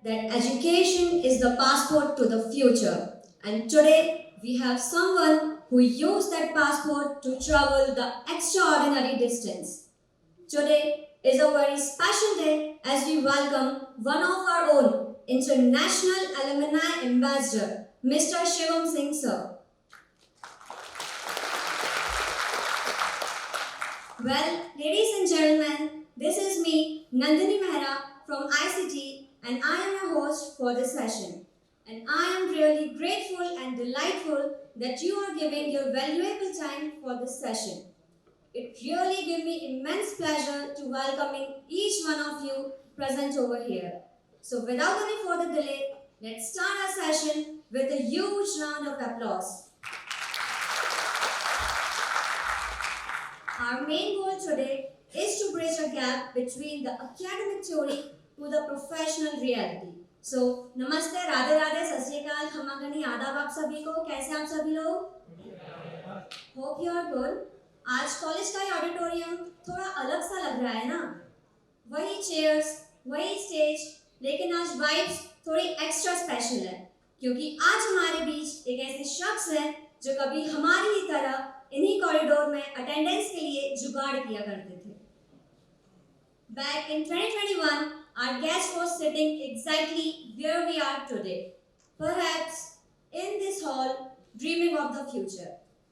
that education is the passport to the future. And today we have someone who used that passport to travel the extraordinary distance. Today is a very special day as we welcome one of our own International Alumni Ambassador, Mr. Shivam Singh sir. Well, ladies and gentlemen, this is me, Nandini Mehra from ICT, and I am your host for this session. And I am really grateful and delightful that you are giving your valuable time for this session. It really gives me immense pleasure to welcoming each one of you present over here. So without any further delay, let's start our session with a huge round of applause. Our main goal today is to bridge a gap between the academic theory to the professional reality. So, नमस्ते, राधे राधे, सत श्री अकाल, खमा गनी, आदाब आप सभी को, कैसे आप सभी लोग? Hope you are good. आज कॉलेज का ऑडिटोरियम थोड़ा अलग सा लग रहा है ना? वही चेयर्स, वही स्टेज, लेकिन आज वाइब्स थोड़ी एक्स्ट्रा स्पेशल है, क्योंकि आज हमारे बीच एक ऐसे शख्स है जो कभी हमारी ही तरह इन्हीं कॉरिडोर में अटेंडेंस के लिए जुगाड़ किया करते थे. Back in 2021, our guest was sitting exactly where we are today, perhaps in this hall, dreaming of the future.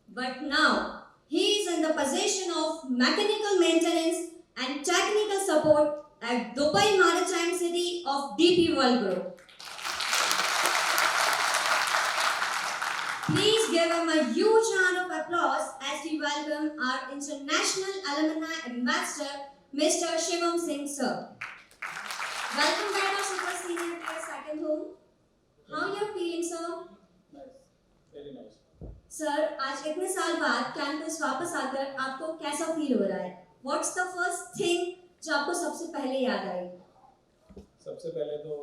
But now, he is in the position of mechanical maintenance and technical support at Dubai Maritime City of DP World Group. Please give him a huge round of applause as we welcome our International Alumni Ambassador, Mr. Shivam Singh sir. Welcome back our super senior to your second home. How you feeling sir? Nice, very nice. Sir, आज इतने साल बाद campus वापस आकर आपको कैसा feel हो रहा है? What's the first thing जो आपको सबसे पहले याद आई? सबसे पहले तो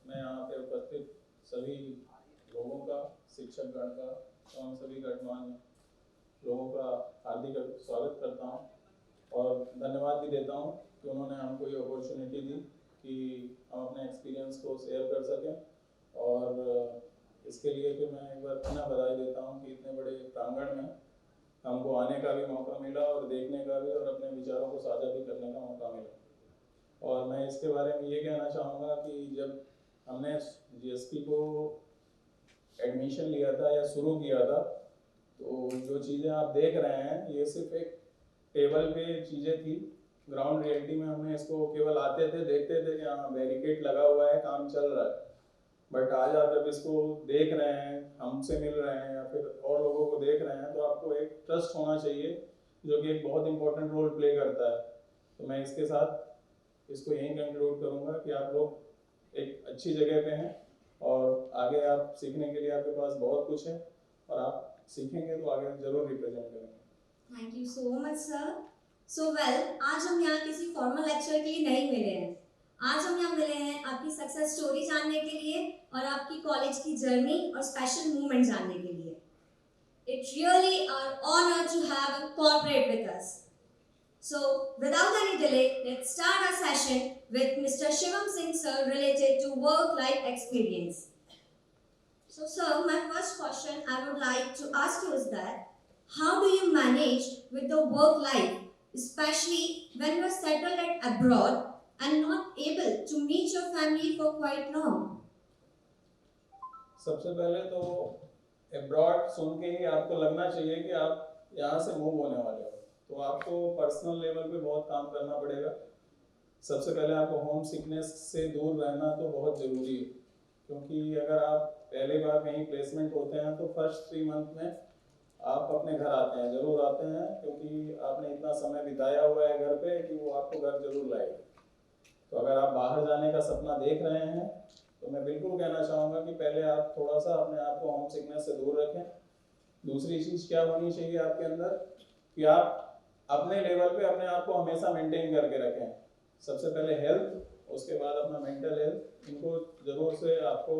मैं यहाँ पे उपस्थित सभी लोगों का, शिक्षकगण का और सभी गणमान्य लोगों का हार्दिक स्वागत करता हूँ और धन्यवाद भी देता हूँ कि उन्होंने हमको ये अपॉर्चुनिटी दी कि हम अपने एक्सपीरियंस को शेयर कर सकें और इसके लिए कि मैं एक बार पुनः बधाई देता हूँ कि इतने बड़े प्रांगण में हमको आने का भी मौका मिला और देखने का भी और अपने विचारों को साझा भी करने का मौका मिला. और मैं इसके बारे में ये कहना चाहूँगा कि जब हमने जीएसपी को एडमिशन लिया था या शुरू किया था तो जो चीज़ें आप देख रहे हैं ये सिर्फ एक टेबल पे चीज़ें थी. ग्राउंड रियलिटी में हमने इसको केवल आते थे, देखते थे कि हाँ बैरिकेड लगा हुआ है, काम चल रहा है. बट आज आप जब इसको देख रहे हैं, हमसे मिल रहे हैं या फिर और लोगों को देख रहे हैं तो आपको एक ट्रस्ट होना चाहिए जो कि एक बहुत इंपॉर्टेंट रोल प्ले करता है. तो मैं इसके साथ इसको यहीं कंक्लूड करूँगा कि आप लोग एक अच्छी जगह पे हैं और आगे आप सीखने के लिए आपके पास बहुत कुछ है और आप सीखेंगे तो आगे जरूर रिप्रेजेंट करेंगे. Thank you so much sir. So well, आज हम यहाँ किसी फॉर्मल लेक्चर के लिए नहीं मिले हैं. आज हम यहाँ मिले हैं आपकी सक्सेस स्टोरी जानने के लिए और आपकी कॉलेज की जर्नी और स्पेशल मूवमेंट जानने के लिए. It's really our honor to have a corporate with us. So, without any delay, let's start our session with Mr. Shivam Singh sir related to work-life experience. So, sir, my first question I would like to ask you is that how do you manage with the work life, especially when you are settled at abroad and not able to meet your family for quite long? सबसे पहले तो abroad सुन के ही आपको लगना चाहिए कि आप यहाँ से मूव होने वाले हो, तो आपको पर्सनल लेवल पे बहुत काम करना पड़ेगा. सबसे पहले आपको होम सिकनेस से दूर रहना तो बहुत ज़रूरी है, क्योंकि अगर आप पहली बार कहीं प्लेसमेंट होते हैं तो फर्स्ट 3 मंथ में आप अपने घर आते हैं, ज़रूर आते हैं, क्योंकि आपने इतना समय बिताया हुआ है घर पे कि वो आपको घर जरूर लाएगा. तो अगर आप बाहर जाने का सपना देख रहे हैं तो मैं बिल्कुल कहना चाहूँगा कि पहले आप थोड़ा सा अपने आप को होम सिकनेस से दूर रखें. दूसरी चीज़ क्या होनी चाहिए आपके अंदर कि आप अपने लेवल पे अपने आप को हमेशा मेंटेन करके रखें. सबसे पहले हेल्थ, उसके बाद अपना मेंटल हेल्थ, इनको ज़रूर से आपको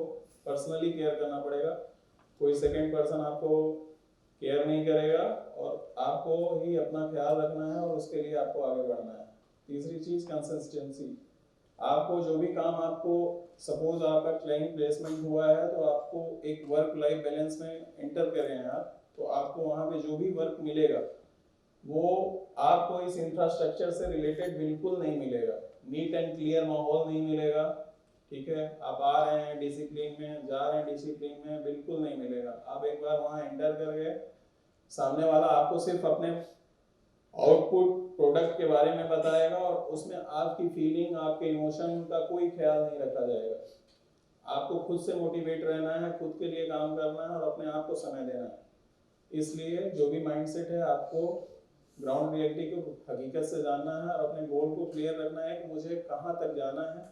पर्सनली केयर करना पड़ेगा. कोई सेकंड पर्सन आपको केयर नहीं करेगा और आपको ही अपना ख्याल रखना है और उसके लिए आपको आगे बढ़ना है. तीसरी चीज़ कंसिस्टेंसी. आपको जो भी काम आपको, सपोज आपका क्लाइंट प्लेसमेंट हुआ है तो आपको एक वर्क लाइफ बैलेंस में एंटर करें हैं आप, तो आपको वहाँ पे जो भी वर्क मिलेगा वो आपको इस इंफ्रास्ट्रक्चर से रिलेटेड बिल्कुल नहीं मिलेगा। नीट एंड क्लियर माहौल नहीं मिलेगा, ठीक है। आप आ रहे हैं डिसिप्लिन में, जा रहे हैं डिसिप्लिन में, बिल्कुल नहीं मिलेगा। आप एक बार वहाँ एंटर कर गए, सामने वाला आपको सिर्फ अपने आउटपुट प्रोडक्ट के बारे में बताएगा और उसमें आपकी फीलिंग, आपके इमोशन का कोई ख्याल नहीं रखा जाएगा। आपको खुद से मोटिवेट रहना है, खुद के लिए काम करना है और अपने आप को समय देना है। इसलिए जो भी माइंडसेट है, आपको ग्राउंड रियलिटी को हकीकत से जानना है और अपने गोल को क्लियर रखना है कि मुझे कहाँ तक जाना है।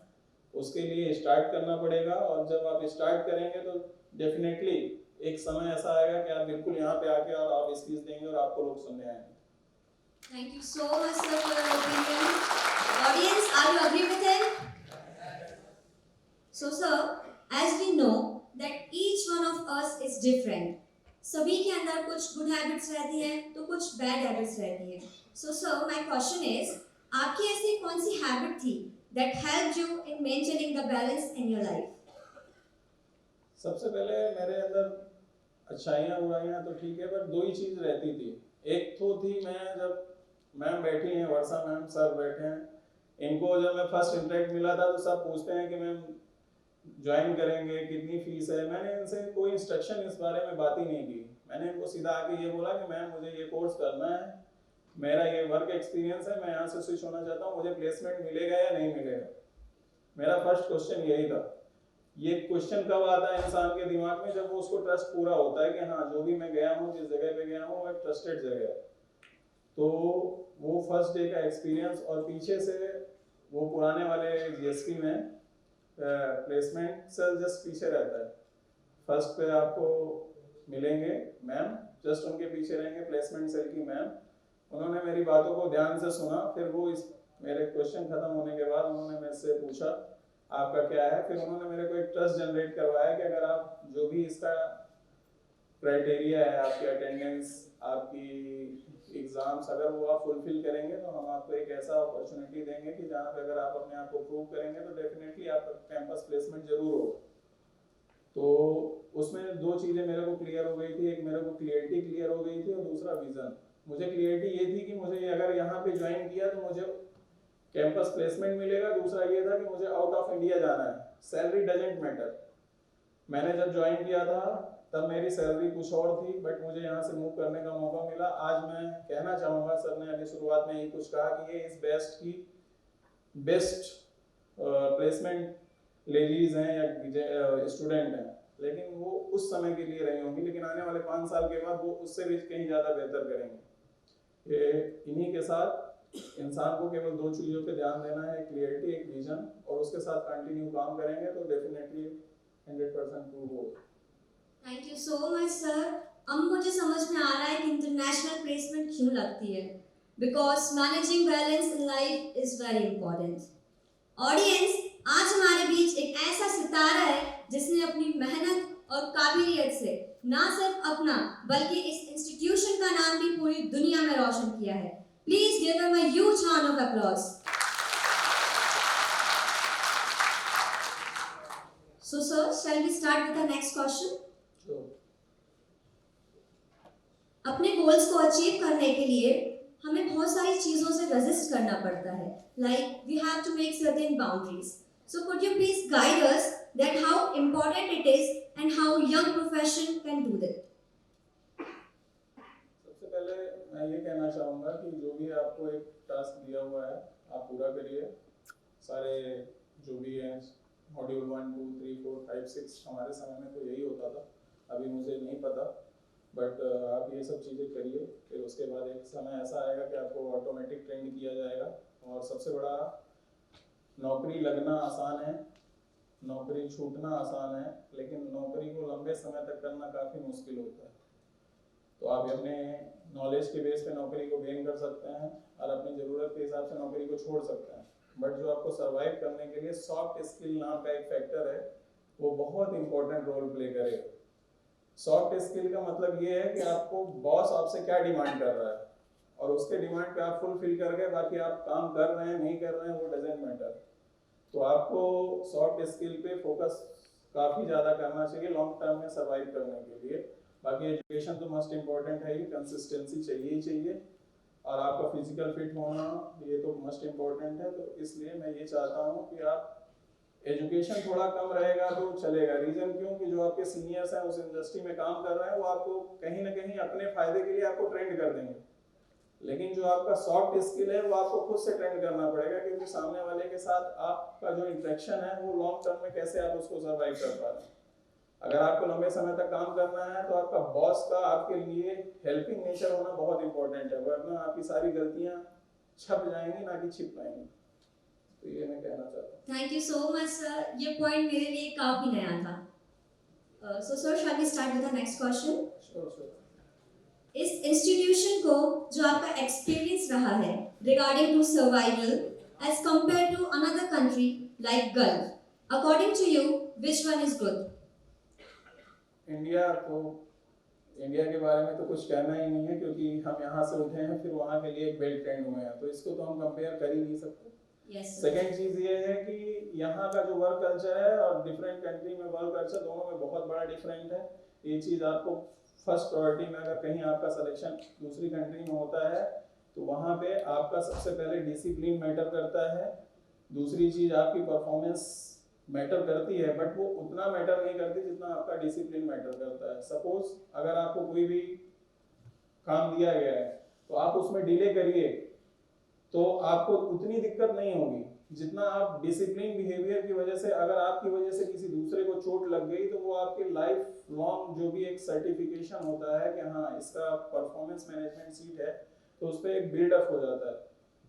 उसके लिए स्टार्ट करना पड़ेगा और जब आप स्टार्ट करेंगे तो डेफिनेटली एक समय ऐसा आएगा कि आप बिल्कुल यहाँ पे आके और आप स्पीच देंगे और आपको लोग सुनने आएंगे। Thank you so much, sir, for your opinion. Audience, are you agree with him? So, sir, as we know that each one of us is different. सभी के अंदर कुछ गुड हैबिट्स रहती हैं तो कुछ बैड हैबिट्स रहती हैं. So, sir, my question is, आपकी ऐसी कौन सी हैबिट थी that helped you in maintaining the balance in your life? सबसे पहले मेरे अंदर अच्छाइयाँ बुराइयाँ तो ठीक है, पर दो ही चीज़ रहती थी। एक तो थी, मैं जब मैम बैठी हैं, वर्षा मैम, सर बैठे हैं, इनको जब मैं फर्स्ट इंटरेक्ट मिला था तो सब पूछते हैं कि मैम ज्वाइन करेंगे, कितनी फीस है। मैंने इनसे कोई इंस्ट्रक्शन इस बारे में बात ही नहीं की। मैंने इनको सीधा आके ये बोला कि मैम मुझे ये कोर्स करना है, मेरा ये वर्क एक्सपीरियंस है, मैं यहाँ से स्विच होना चाहता हूँ, मुझे प्लेसमेंट मिलेगा या नहीं मिलेगा। मेरा फर्स्ट क्वेश्चन यही था। ये क्वेश्चन कब आता है इंसान के दिमाग में? जब वो उसको ट्रस्ट पूरा होता है कि हाँ, जो भी मैं गया हूँ, जिस जगह पे गया हूँ, वो एक ट्रस्टेड जगह है। तो वो फर्स्ट डे का एक्सपीरियंस और पीछे से वो पुराने वाले जीएसटी में प्लेसमेंट सेल जस्ट पीछे रहता है। फर्स्ट पे आपको मिलेंगे मैम, जस्ट उनके पीछे रहेंगे प्लेसमेंट सेल की मैम। उन्होंने मेरी बातों को ध्यान से सुना, फिर वो इस मेरे क्वेश्चन खत्म होने के बाद उन्होंने मेरे से पूछा आपका क्या है। फिर उन्होंने मेरे को एक ट्रस्ट जनरेट करवाया कि अगर आप जो भी इसका क्राइटेरिया है, आपकी अटेंडेंस, आपकी एग्जाम्स, अगर वो आप फुलफिल करेंगे तो हम आपको एक ऐसा अपॉर्चुनिटी देंगे कि जहाँ पे अगर आप अपने आप को प्रूव करेंगे तो डेफिनेटली आपका कैंपस प्लेसमेंट जरूर होगा। तो उसमें दो चीज़ें मेरे को क्लियर हो गई थी। एक, मेरे को क्लियरिटी क्लियर हो गई थी और दूसरा विजन। मुझे क्लियरिटी ये थी कि मुझे अगर यहाँ पे ज्वाइन किया तो मुझे कैंपस प्लेसमेंट मिलेगा। दूसरा ये था कि मुझे आउट ऑफ इंडिया जाना है, सैलरी डजेंट मैटर। मैंने जब ज्वाइन किया था तब मेरी सैलरी कुछ और थी, बट मुझे यहाँ से मूव करने का मौका मिला। आज मैं कहना चाहूँगा, सर ने अभी शुरुआत में ही कुछ कहा कि ये इस बेस्ट की बेस्ट प्लेसमेंट लेडीज हैं या स्टूडेंट हैं, लेकिन वो उस समय के लिए रही होंगी, लेकिन आने वाले 5 साल के बाद वो उससे भी कहीं ज़्यादा बेहतर करेंगे। ये इन्हीं के साथ इंसान को केवल दो चीज़ों पे ध्यान देना है, क्लियरिटी, एक विजन, और उसके साथ कंटिन्यू काम करेंगे तो डेफिनेटली 100% प्रूव होगा। Thank you so much sir. अब मुझे समझ में आ रहा है कि इंटरनेशनल प्लेसमेंट क्यों लगती है, because managing balance in life is very important. Audience, आज हमारे बीच एक ऐसा सितारा है जिसने अपनी मेहनत और काबिलियत से ना सिर्फ अपना बल्कि इस इंस्टीट्यूशन का नाम भी पूरी दुनिया में रोशन किया है। Please give him a huge round of applause. So sir, shall we start with the next question? Sure. अपने गोल्स को अचीव करने के लिए हमें बहुत सारी चीजों से रेजिस्ट करना पड़ता है, like we have to make certain boundaries. So could you please guide us that how important it is and how young profession can do that? सबसे पहले मैं ये कहना चाहूँगा कि जो भी आपको एक टास्क दिया हुआ है आप पूरा करिए। सारे जो भी हैं मॉड्यूल 1, 2, 3, 4, 5, 6 हमारे समय में तो यही होता था, अभी मुझे नहीं पता, बट आप ये सब चीज़ें करिए। फिर उसके बाद एक समय ऐसा आएगा कि आपको ऑटोमेटिक ट्रेंड किया जाएगा। और सबसे बड़ा, नौकरी लगना आसान है, नौकरी छूटना आसान है, लेकिन नौकरी को लंबे समय तक करना काफ़ी मुश्किल होता है। तो आप अपने नॉलेज के बेस पे नौकरी को गेन कर सकते हैं और अपनी ज़रूरत के हिसाब से नौकरी को छोड़ सकते हैं, बट जो आपको सरवाइव करने के लिए सॉफ्ट स्किल नाम का एक फैक्टर है, वो बहुत इंपॉर्टेंट रोल प्ले करेगा। सॉफ्ट स्किल का मतलब ये है कि आपको बॉस आपसे क्या डिमांड कर रहा है और उसके डिमांड पे आप फुलफिल कर गए, बाकी आप काम कर रहे हैं नहीं कर रहे हैं वो डजेंट मैटर। तो आपको सॉफ्ट स्किल पे फोकस काफ़ी ज़्यादा करना चाहिए लॉन्ग टर्म में सर्वाइव करने के लिए। बाकी एजुकेशन तो मस्ट इम्पॉर्टेंट है ही, कंसिस्टेंसी चाहिए ही चाहिए, और आपका फिजिकल फिट होना ये तो मस्ट इम्पॉर्टेंट है। तो इसलिए मैं ये चाहता हूँ कि आप एजुकेशन थोड़ा कम रहेगा तो चलेगा। रीज़न क्यों कि जो आपके सीनियर्स हैं उस इंडस्ट्री में काम कर रहे हैं वो आपको कहीं ना कहीं अपने फ़ायदे के लिए आपको ट्रेंड कर देंगे, लेकिन जो आपका सॉफ्ट स्किल है वो आपको खुद से ट्रेंड करना पड़ेगा, क्योंकि सामने वाले के साथ आपका जो इंटरेक्शन है वो लॉन्ग टर्म में कैसे आप उसको सर्वाइव कर पा रहे हैं। अगर आपको लंबे समय तक काम करना है तो आपका बॉस का आपके लिए हेल्पिंग नेचर होना बहुत इंपॉर्टेंट है, वरना आपकी सारी गलतियां छप जाएंगी ना कि छिप पाएंगी। तो ये मैं कहना चाहता हूँ। Thank you so much sir, ये पॉइंट मेरे लिए काफी नया था। So sir, shall we start with the next question. Sure. इस इंस्टीट्यूशन को जो आपका एक्सपीरियंस रहा है regarding to survival as compare to another country like Gulf, according to you which one is good? India के बारे में तो कुछ कहना ही नहीं है, क्योंकि हम यहाँ से उठे हैं फिर वहाँ के लिए एक बेल ट्रेंड हुए हैं, तो इसको तो हम कंपेयर कर ही नहीं सकते। सेकेंड चीज ये है कि यहाँ का जो वर्क कल्चर है और डिफरेंट कंट्री में वर्क कल्चर दोनों में बहुत बड़ा डिफरेंट है। ये चीज आपको फर्स्ट प्रायोरिटी में, अगर कहीं आपका सिलेक्शन दूसरी कंट्री में होता है तो वहाँ पे आपका सबसे पहले डिसिप्लिन मैटर करता है। दूसरी चीज आपकी परफॉर्मेंस मैटर करती है, बट वो उतना मैटर नहीं करती जितना आपका डिसिप्लिन मैटर करता है। सपोज अगर आपको कोई भी काम दिया गया है तो आप उसमें डिले करिए तो आपको उतनी दिक्कत नहीं होगी जितना आप डिसिप्लिन बिहेवियर की वजह से, अगर आपकी वजह से किसी दूसरे को चोट लग गई तो वो आपके लाइफ लॉन्ग जो भी एक सर्टिफिकेशन होता है कि हाँ इसका परफॉर्मेंस मैनेजमेंट सीट है, तो उस पर एक बिल्डअप हो जाता है।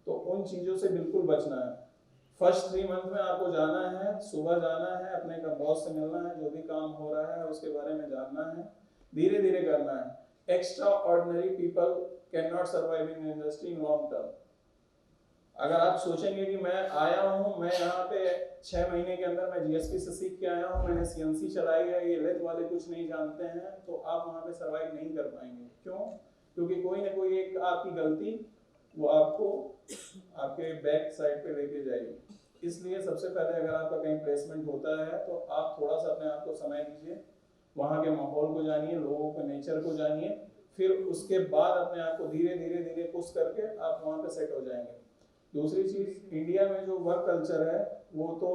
तो उन चीज़ों से बिल्कुल बचना है। फर्स्ट 3 मंथ में आपको जाना है, सुबह जाना है, अपने का बॉस से मिलना है, जो भी काम हो रहा है उसके बारे में जानना है, धीरे धीरे करना है। Extra ordinary people can not survive in industry in long term. अगर आप सोचेंगे कि मैं आया हूँ, मैं यहाँ पे 6 महीने के अंदर मैं जीएसपी से सीख के आया हूँ, मैंने सीएनसी चलाई है, ये लेथ वाले कुछ नहीं जानते हैं, तो आप वहाँ पे सर्वाइव नहीं कर पाएंगे। क्यों? क्योंकि कोई ना कोई एक आपकी गलती वो आपको आपके बैक साइड पे लेके जाएगी। इसलिए सबसे पहले अगर आपका कहीं प्लेसमेंट होता है तो आप थोड़ा सा अपने आप को समय दीजिए, वहाँ के माहौल को जानिए, लोगों के नेचर को जानिए, फिर उसके बाद अपने आप को धीरे धीरे धीरे पुश करके आप वहाँ पे सेट हो जाएंगे। दूसरी चीज, इंडिया में जो वर्क कल्चर है वो तो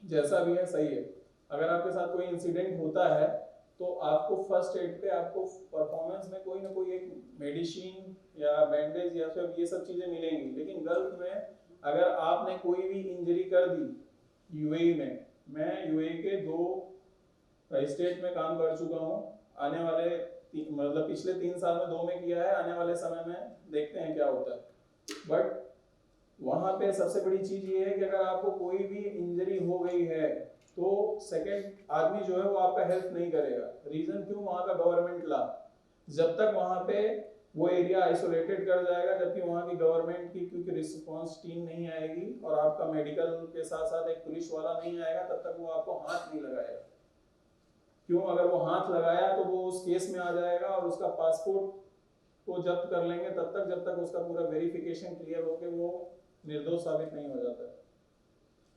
जैसा भी है सही है। अगर आपके साथ कोई इंसिडेंट होता है तो आपको फर्स्ट एड पे आपको परफॉर्मेंस में कोई ना कोई एक मेडिसिन या बैंडेज या फिर ये सब चीजें मिलेंगी। लेकिन गल्फ में अगर आपने कोई भी इंजरी कर दी, यूएई में, मैं यूएई के 2 स्टेट में काम कर चुका हूँ, आने वाले मतलब पिछले 3 साल में 2 में किया है, आने वाले समय में देखते हैं क्या होता है। बट वहां पे सबसे बड़ी चीज ये है कि अगर आपको कोई भी इंजरी हो गई है तो सेकंड आदमी जो है वो आपका हेल्प नहीं करेगा। रीजन क्यों? वहां का गवर्नमेंट लॉ, जब तक वहां पे वो एरिया आइसोलेटेड कर जाएगा, जबकि वहां की गवर्नमेंट की क्योंकि रिस्पांस टीम नहीं आएगी और आपका मेडिकल के साथ साथ एक पुलिस वाला नहीं आएगा, तब तक वो आपको हाथ नहीं लगाएगा। क्यों? अगर वो हाथ लगाया तो वो उस केस में आ जाएगा और उसका पासपोर्ट को जब्त कर लेंगे तब तक, जब तक उसका पूरा वेरिफिकेशन क्लियर हो के वो निर्दोष साबित नहीं हो जाता।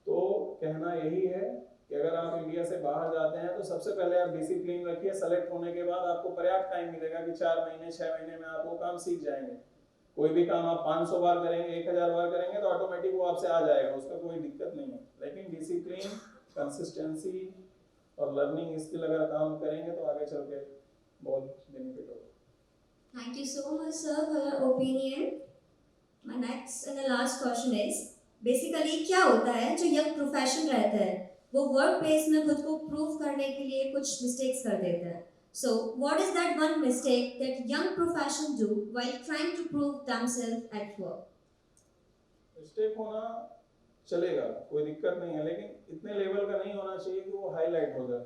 तो कहना यही है कि अगर आप इंडिया से बाहर जाते हैं तो सबसे पहले आप डिसिप्लिन रखिए। सेलेक्ट होने के बाद आपको पर्याप्त टाइम मिलेगा कि 4 महीने 6 महीने में आप वो काम सीख जाएंगे। कोई भी काम आप 500 बार करेंगे, 1000 बार करेंगे तो ऑटोमेटिक वो आपसे आ जाएगा, उसका कोई दिक्कत नहीं है। लेकिन डिसिप्लिन, कंसिस्टेंसी और लर्निंग स्किल अगर काम करेंगे तो आगे चल के बहुत बेनिफिट होगा। Thank you so much sir for your opinion. My next and the last question is, basically क्या होता है जो यंग प्रोफेशन रहता है वो वर्क प्लेस में खुद को प्रूव करने के लिए कुछ मिस्टेक्स कर देते हैं। So what is that one mistake that young profession do while trying to prove themselves at work? Mistake होना चलेगा, कोई दिक्कत नहीं है, लेकिन इतने लेवल का नहीं होना चाहिए कि वो हाईलाइट हो जाए।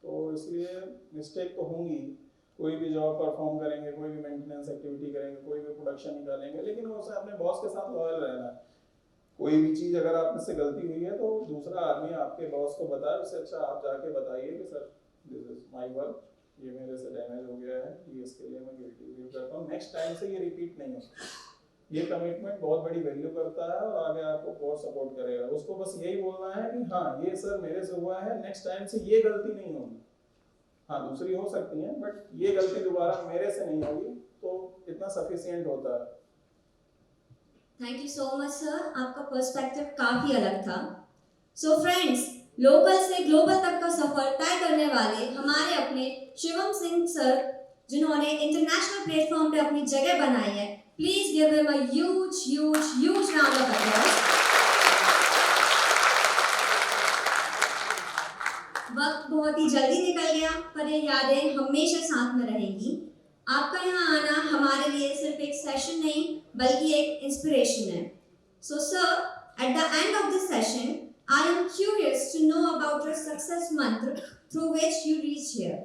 तो इसलिए मिस्टेक तो होंगी, कोई भी जॉब परफॉर्म करेंगे, कोई भी मेंटेनेंस एक्टिविटी करेंगे, कोई भी प्रोडक्शन निकालेंगे, लेकिन उसे अपने बॉस के साथ लॉयल रहना है। कोई भी चीज़ अगर आप में से गलती हुई है तो दूसरा आदमी आपके बॉस को बताए, उससे अच्छा आप जाके बताइए कि sir this is my work, ये मेरे से डैमेज हो गया है, ये इसके लिए मैं गिल्टी फील करता हूँ, नेक्स्ट टाइम से ये रिपीट नहीं हो। ये कमिटमेंट बहुत बड़ी वैल्यू करता है और आगे आपको बहुत सपोर्ट करेगा। उसको बस यही बोलना है कि हाँ ये सर मेरे से हुआ है, नेक्स्ट टाइम से ये गलती नहीं होगी। हाँ दूसरी हो सकती है बट ये गलती दोबारा मेरे से नहीं होगी, तो इतना सफिशिएंट होता है। Thank you so much sir, आपका पर्सपेक्टिव काफी अलग था। सो फ्रेंड्स, लोकल से ग्लोबल तक का सफर तय करने वाले हमारे अपने शिवम सिंह सर, जिन्होंने इंटरनेशनल प्लेटफॉर्म पे अपनी जगह बनाई है, please give him a huge huge huge round of applause. वक्त बहुत ही जल्दी निकल गया, पर ये यादें हमेशा साथ में रहेंगी। आपका यहाँ आना हमारे लिए सिर्फ एक सेशन नहीं बल्कि एक इंस्पिरेशन है। So sir, at the end of this session, I am curious to know about your success mantra through which you reached here.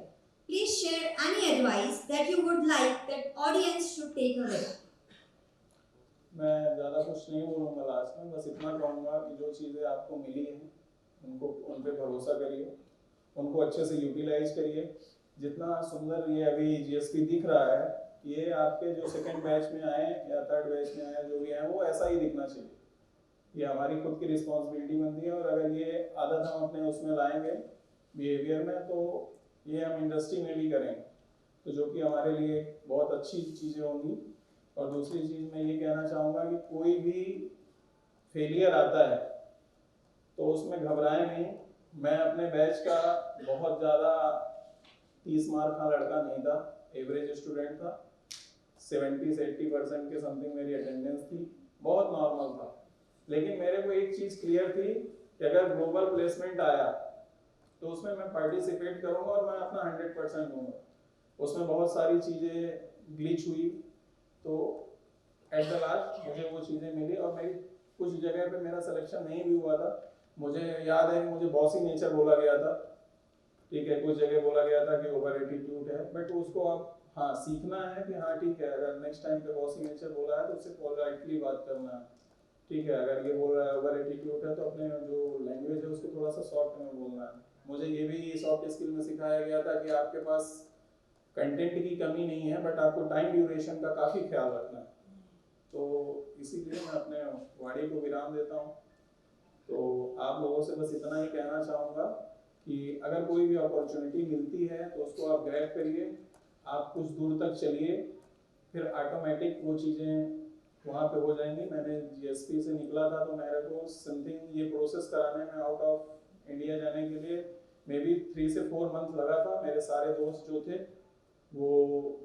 Please share any advice that you would like that audience should take away. मैं ज़्यादा कुछ नहीं बोलूँगा last में, बस इतना कहूँगा कि जो चीज़ें आपको मिली हैं उनको उन पे भरोसा करिए, उनको अच्छे से यूटिलाइज करिए। जितना सुंदर ये अभी जीएसपी दिख रहा है, ये आपके जो सेकंड बैच में आए या थर्ड बैच में आए जो भी आए वो ऐसा ही दिखना चाहिए। ये हमारी खुद की रिस्पॉन्सिबिलिटी बनती है और अगर ये आदत हम अपने उसमें लाएंगे बिहेवियर में, तो ये हम इंडस्ट्री में भी करेंगे, तो जो कि हमारे लिए बहुत अच्छी चीज़ें होंगी। और दूसरी चीज़ मैं ये कहना चाहूँगा कि कोई भी फेलियर आता है तो उसमें घबराए नहीं। मैं अपने बैच का बहुत ज़्यादा 30 मार्क का लड़का नहीं था, एवरेज स्टूडेंट था। 70 से 80% के समथिंग मेरी अटेंडेंस थी, बहुत नॉर्मल था। लेकिन मेरे को एक चीज़ क्लियर थी कि अगर ग्लोबल प्लेसमेंट आया तो उसमें मैं पार्टिसिपेट करूँगा और मैं अपना 100% दूंगा। उसमें बहुत सारी चीज़ें ग्लिच हुई, तो एट द लास्ट मुझे वो चीज़ें मिली और मेरी कुछ जगह पे मेरा सिलेक्शन नहीं भी हुआ था। मुझे याद है कि मुझे बॉसी नेचर बोला गया था, ठीक है, कुछ जगह बोला गया था कि ओवर एटीट्यूड है, बट उसको आप हाँ सीखना है कि हाँ ठीक है, अगर नेक्स्ट टाइम पे बॉसी नेचर बोला है तो उससे पोलाइटली बात करना है, ठीक है। अगर ये बोल रहा है ओवर एटीट्यूड है तो अपने जो लैंग्वेज है उसको थोड़ा सा सॉफ्ट में बोलना है। मुझे ये भी सॉफ्ट स्किल में सिखाया गया था कि आपके पास कंटेंट की कमी नहीं है बट आपको टाइम ड्यूरेशन का काफ़ी ख्याल रखना है। तो इसीलिए मैं अपने वाणी को विराम देता हूँ। तो आप लोगों से बस इतना ही कहना चाहूँगा कि अगर कोई भी अपॉर्चुनिटी मिलती है तो उसको आप ग्रैब करिए, आप कुछ दूर तक चलिए, फिर ऑटोमेटिक वो चीज़ें वहाँ पे हो जाएंगी। मैंने जीएसपी से निकला था तो मेरे को समथिंग ये प्रोसेस कराने में आउट ऑफ इंडिया जाने के लिए मे बी 3 से 4 मंथ लगा था। मेरे सारे दोस्त जो थे वो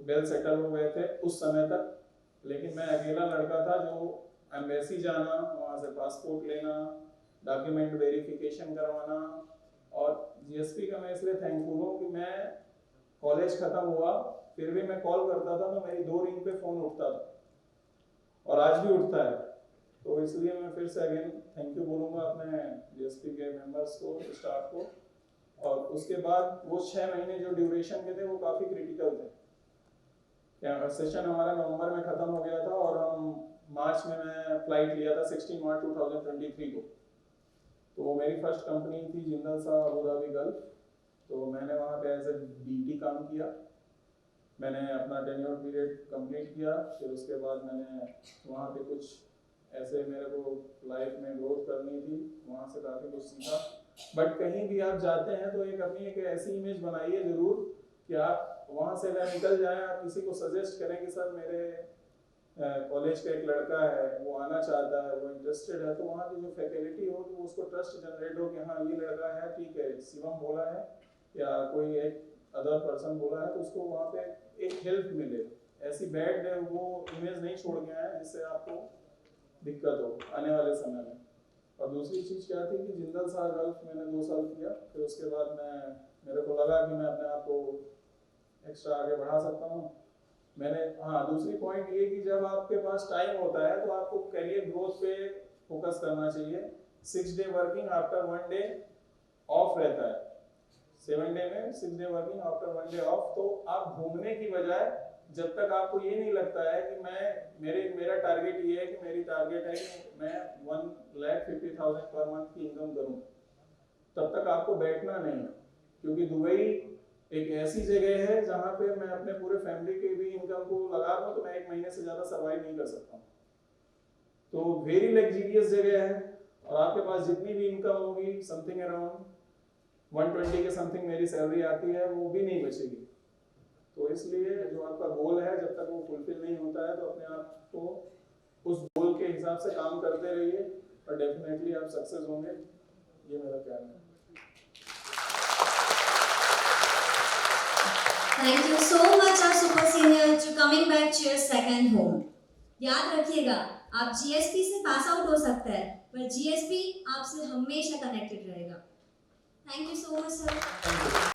वेल सेटल हो गए थे उस समय तक, लेकिन मैं अकेला लड़का था जो एम्बेसी जाना, वहाँ से पासपोर्ट लेना, डॉक्यूमेंट वेरिफिकेशन करवाना। और जीएसपी का मैं इसलिए थैंकफुल हूँ कि मैं कॉलेज ख़त्म हुआ फिर भी मैं कॉल करता था तो मेरी 2 रिंग पे फ़ोन उठता था और आज भी उठता है। तो इसलिए मैं फिर से अगेन थैंक यू बोलूँगा अपने जीएसपी के मेंबर्स को, स्टाफ को। और उसके बाद वो 6 महीने जो ड्यूरेशन के थे वो काफ़ी क्रिटिकल थे। सेशन हमारा नवंबर में ख़त्म हो गया था और हम मार्च में मैं फ्लाइट लिया था 16 मार्च 2023 को। तो वो मेरी फर्स्ट कंपनी थी जिंदल सा अबू धाबी गल्फ। तो मैंने वहाँ पे एज ए डीटी काम किया, मैंने अपना टेन्योर पीरियड कंप्लीट किया। फिर उसके बाद मैंने वहाँ पे कुछ ऐसे मेरे को लाइफ में ग्रोथ करनी थी, वहाँ से काफ़ी कुछ सीखा। बट कहीं भी आप जाते हैं तो एक अपनी एक ऐसी इमेज बनाइए ज़रूर कि आप वहाँ से अगर निकल जाएं, आप किसी को सजेस्ट करें कि सर मेरे कॉलेज का एक लड़का है, वो आना चाहता है, वो इंटरेस्टेड है, तो वहाँ की जो फैकल्टी हो तो उसको ट्रस्ट जनरेट हो कि हाँ ये लड़का है, ठीक है, शिवम बोला है या कोई एक अदर पर्सन बोला है, तो उसको वहाँ पे एक हेल्प मिले। ऐसी बैड वो इमेज नहीं छोड़ के आए जिससे आपको दिक्कत हो आने वाले समय में। और दूसरी चीज़ क्या थी कि जिंदल सा गल्फ मैंने 2 साल किया, फिर उसके बाद मेरे को लगा कि मैं अपने आप को एक्स्ट्रा आगे बढ़ा सकता हूँ। मैंने दूसरी पॉइंट ये कि जब आपके पास टाइम होता है तो आपको करियर ग्रोथ पे फोकस करना चाहिए। 6 day working after 1 day of रहता है, 7 डे में 6 day working after 1 day of. तो आप घूमने की बजाय जब तक आपको ये नहीं लगता है कि मेरा टारगेट ये है कि मेरी टारगेट है कि मैं 1,50,000 पर मंथ की इनकम करूं, तब तक आपको बैठना नहीं। क्योंकि दुबई एक ऐसी जगह है जहां पे मैं अपने पूरे फैमिली के भी इनकम को लगा दूं तो मैं 1 महीने से ज़्यादा सर्वाइव नहीं कर सकता हूँ। तो वेरी लग्जरियस जगह है और आपके पास जितनी भी इनकम होगी समथिंग अराउंड 120 के समथिंग मेरी सैलरी आती है वो भी नहीं बचेगी। तो इसलिए जो आपका गोल है जब तक वो फुलफिल नहीं होता है तो अपने आप को उस गोल के हिसाब से काम करते रहिए और डेफिनेटली आप सक्सेस होंगे, ये मेरा कहना है। Thank you so much, our super senior, to coming back to your second home. याद रखिएगा, आप GSP से पास आउट हो सकते हैं, पर GSP आपसे हमेशा कनेक्टेड रहेगा। Thank you so much, sir. Thank you.